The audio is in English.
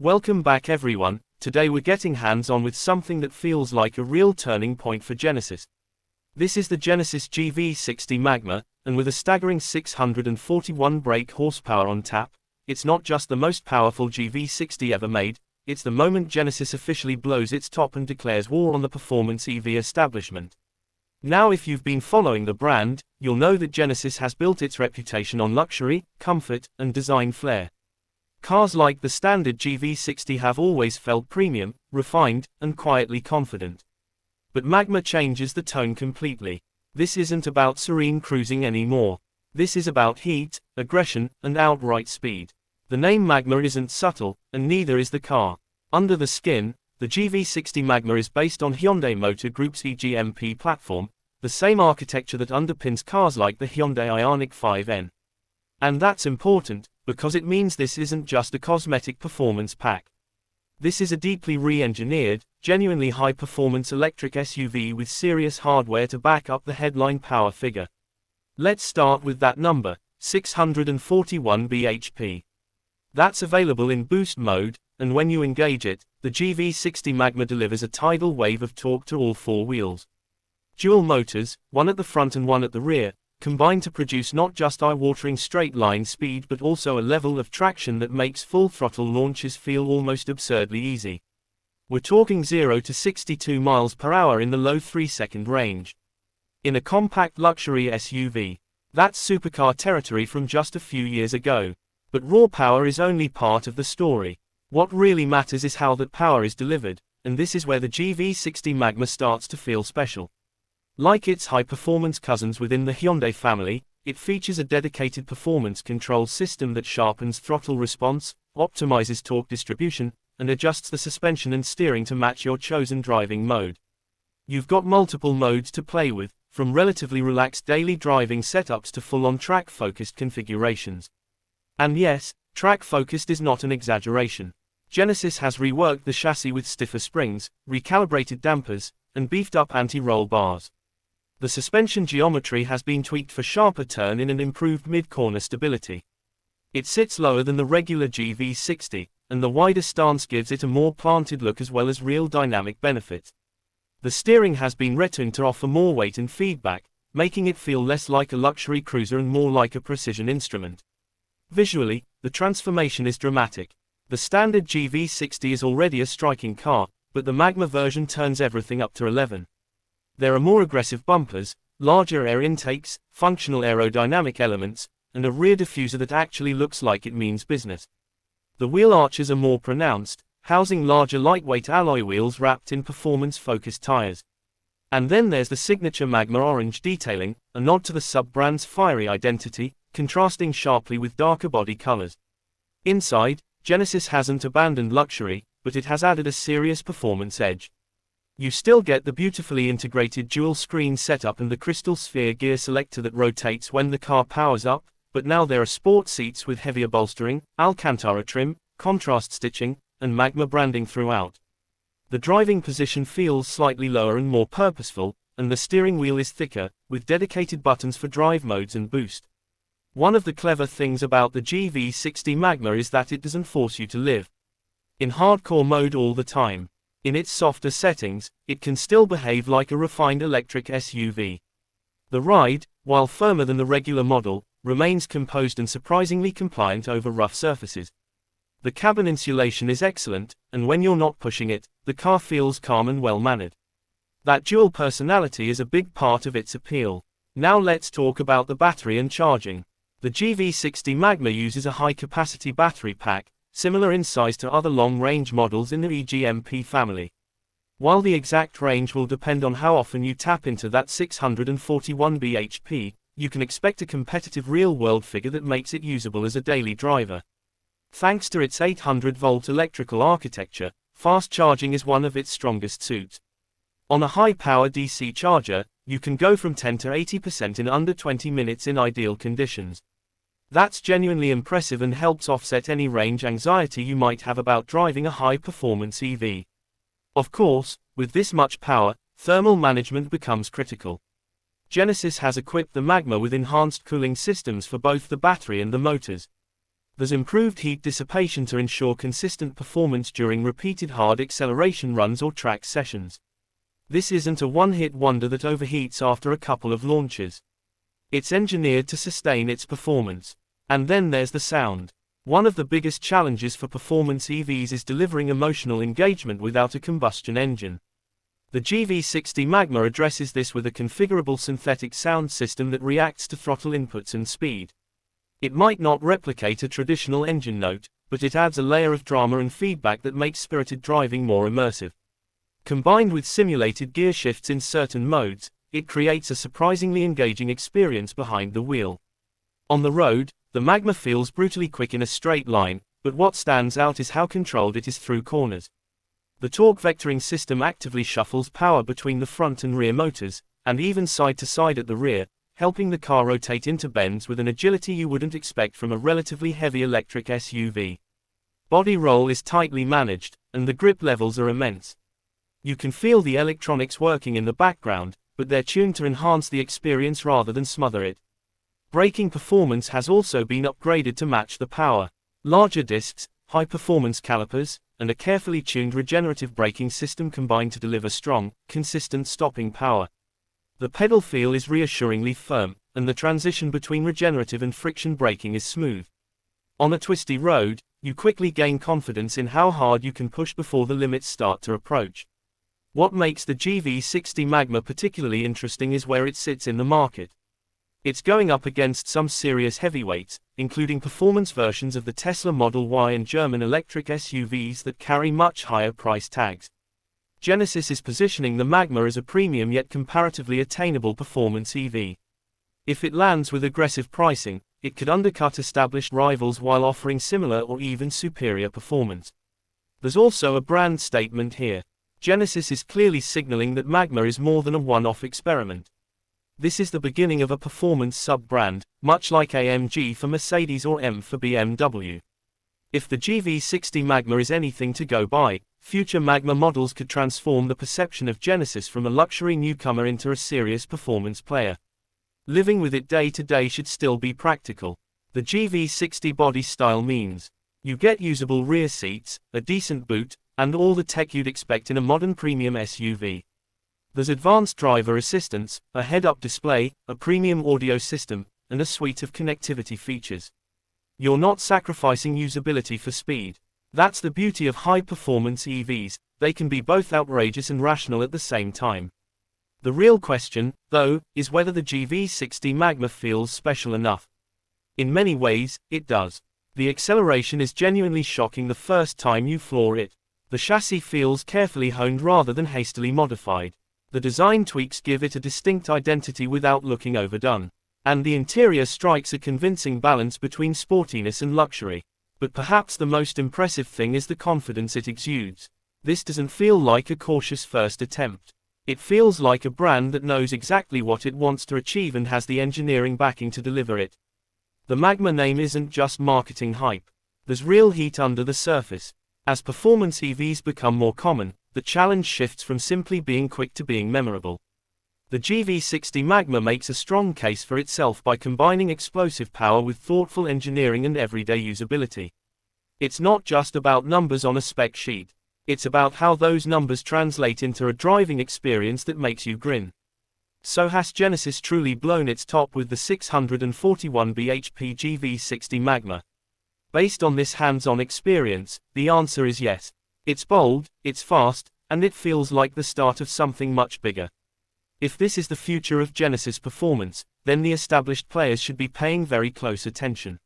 Welcome back everyone. Today we're getting hands-on with something that feels like a real turning point for Genesis. This is the Genesis GV60 Magma, and with a staggering 641 brake horsepower on tap, it's not just the most powerful GV60 ever made, it's the moment Genesis officially blows its top and declares war on the performance EV establishment. Now if you've been following the brand, you'll know that Genesis has built its reputation on luxury, comfort, and design flair. Cars like the standard GV60 have always felt premium, refined, and quietly confident. But Magma changes the tone completely. This isn't about serene cruising anymore. This is about heat, aggression, and outright speed. The name Magma isn't subtle, and neither is the car. Under the skin, the GV60 Magma is based on Hyundai Motor Group's EGMP platform, the same architecture that underpins cars like the Hyundai Ioniq 5N. And that's important, because it means this isn't just a cosmetic performance pack. This is a deeply re-engineered, genuinely high-performance electric SUV with serious hardware to back up the headline power figure. Let's start with that number, 641 bhp. That's available in boost mode, and when you engage it, the GV60 Magma delivers a tidal wave of torque to all four wheels. Dual motors, one at the front and one at the rear, combine to produce not just eye-watering straight-line speed but also a level of traction that makes full-throttle launches feel almost absurdly easy. We're talking 0 to 62 miles per hour in the low 3-second range. In a compact luxury SUV. That's supercar territory from just a few years ago. But raw power is only part of the story. What really matters is how that power is delivered, and this is where the GV60 Magma starts to feel special. Like its high-performance cousins within the Hyundai family, it features a dedicated performance control system that sharpens throttle response, optimizes torque distribution, and adjusts the suspension and steering to match your chosen driving mode. You've got multiple modes to play with, from relatively relaxed daily driving setups to full-on track-focused configurations. And yes, track-focused is not an exaggeration. Genesis has reworked the chassis with stiffer springs, recalibrated dampers, and beefed up anti-roll bars. The suspension geometry has been tweaked for sharper turn-in and improved mid-corner stability. It sits lower than the regular GV60, and the wider stance gives it a more planted look as well as real dynamic benefits. The steering has been retuned to offer more weight and feedback, making it feel less like a luxury cruiser and more like a precision instrument. Visually, the transformation is dramatic. The standard GV60 is already a striking car, but the Magma version turns everything up to 11. There are more aggressive bumpers, larger air intakes, functional aerodynamic elements, and a rear diffuser that actually looks like it means business. The wheel arches are more pronounced, housing larger lightweight alloy wheels wrapped in performance-focused tires. And then there's the signature Magma orange detailing, a nod to the sub-brand's fiery identity, contrasting sharply with darker body colors. Inside, Genesis hasn't abandoned luxury, but it has added a serious performance edge. You still get the beautifully integrated dual-screen setup and the crystal sphere gear selector that rotates when the car powers up, but now there are sport seats with heavier bolstering, Alcantara trim, contrast stitching, and Magma branding throughout. The driving position feels slightly lower and more purposeful, and the steering wheel is thicker, with dedicated buttons for drive modes and boost. One of the clever things about the GV60 Magma is that it doesn't force you to live in hardcore mode all the time. In its softer settings, it can still behave like a refined electric SUV. The ride, while firmer than the regular model, remains composed and surprisingly compliant over rough surfaces. The cabin insulation is excellent, and when you're not pushing it, the car feels calm and well-mannered. That dual personality is a big part of its appeal. Now let's talk about the battery and charging. The GV60 Magma uses a high-capacity battery pack, similar in size to other long-range models in the EGMP family. While the exact range will depend on how often you tap into that 641 bhp, you can expect a competitive real-world figure that makes it usable as a daily driver. Thanks to its 800-volt electrical architecture, fast charging is one of its strongest suits. On a high-power DC charger, you can go from 10 to 80% in under 20 minutes in ideal conditions. That's genuinely impressive and helps offset any range anxiety you might have about driving a high-performance EV. Of course, with this much power, thermal management becomes critical. Genesis has equipped the Magma with enhanced cooling systems for both the battery and the motors. There's improved heat dissipation to ensure consistent performance during repeated hard acceleration runs or track sessions. This isn't a one-hit wonder that overheats after a couple of launches. It's engineered to sustain its performance. And then there's the sound. One of the biggest challenges for performance EVs is delivering emotional engagement without a combustion engine. The GV60 Magma addresses this with a configurable synthetic sound system that reacts to throttle inputs and speed. It might not replicate a traditional engine note, but it adds a layer of drama and feedback that makes spirited driving more immersive. Combined with simulated gear shifts in certain modes, it creates a surprisingly engaging experience behind the wheel. On the road, the Magma feels brutally quick in a straight line, but what stands out is how controlled it is through corners. The torque vectoring system actively shuffles power between the front and rear motors, and even side to side at the rear, helping the car rotate into bends with an agility you wouldn't expect from a relatively heavy electric SUV. Body roll is tightly managed, and the grip levels are immense. You can feel the electronics working in the background, but they're tuned to enhance the experience rather than smother it. Braking performance has also been upgraded to match the power. Larger discs, high-performance calipers, and a carefully tuned regenerative braking system combine to deliver strong, consistent stopping power. The pedal feel is reassuringly firm, and the transition between regenerative and friction braking is smooth. On a twisty road, you quickly gain confidence in how hard you can push before the limits start to approach. What makes the GV60 Magma particularly interesting is where it sits in the market. It's going up against some serious heavyweights, including performance versions of the Tesla Model Y and German electric SUVs that carry much higher price tags. Genesis is positioning the Magma as a premium yet comparatively attainable performance EV. If it lands with aggressive pricing, it could undercut established rivals while offering similar or even superior performance. There's also a brand statement here. Genesis is clearly signaling that Magma is more than a one-off experiment. This is the beginning of a performance sub-brand, much like AMG for Mercedes or M for BMW. If the GV60 Magma is anything to go by, future Magma models could transform the perception of Genesis from a luxury newcomer into a serious performance player. Living with it day to day should still be practical. The GV60 body style means you get usable rear seats, a decent boot, and all the tech you'd expect in a modern premium SUV. There's advanced driver assistance, a head-up display, a premium audio system, and a suite of connectivity features. You're not sacrificing usability for speed. That's the beauty of high-performance EVs, they can be both outrageous and rational at the same time. The real question, though, is whether the GV60 Magma feels special enough. In many ways, it does. The acceleration is genuinely shocking the first time you floor it. The chassis feels carefully honed rather than hastily modified. The design tweaks give it a distinct identity without looking overdone. And the interior strikes a convincing balance between sportiness and luxury. But perhaps the most impressive thing is the confidence it exudes. This doesn't feel like a cautious first attempt. It feels like a brand that knows exactly what it wants to achieve and has the engineering backing to deliver it. The Magma name isn't just marketing hype. There's real heat under the surface. As performance EVs become more common, the challenge shifts from simply being quick to being memorable. The GV60 Magma makes a strong case for itself by combining explosive power with thoughtful engineering and everyday usability. It's not just about numbers on a spec sheet. It's about how those numbers translate into a driving experience that makes you grin. So has Genesis truly blown its top with the 641 bhp GV60 Magma? Based on this hands-on experience, the answer is yes. It's bold, it's fast, and it feels like the start of something much bigger. If this is the future of Genesis performance, then the established players should be paying very close attention.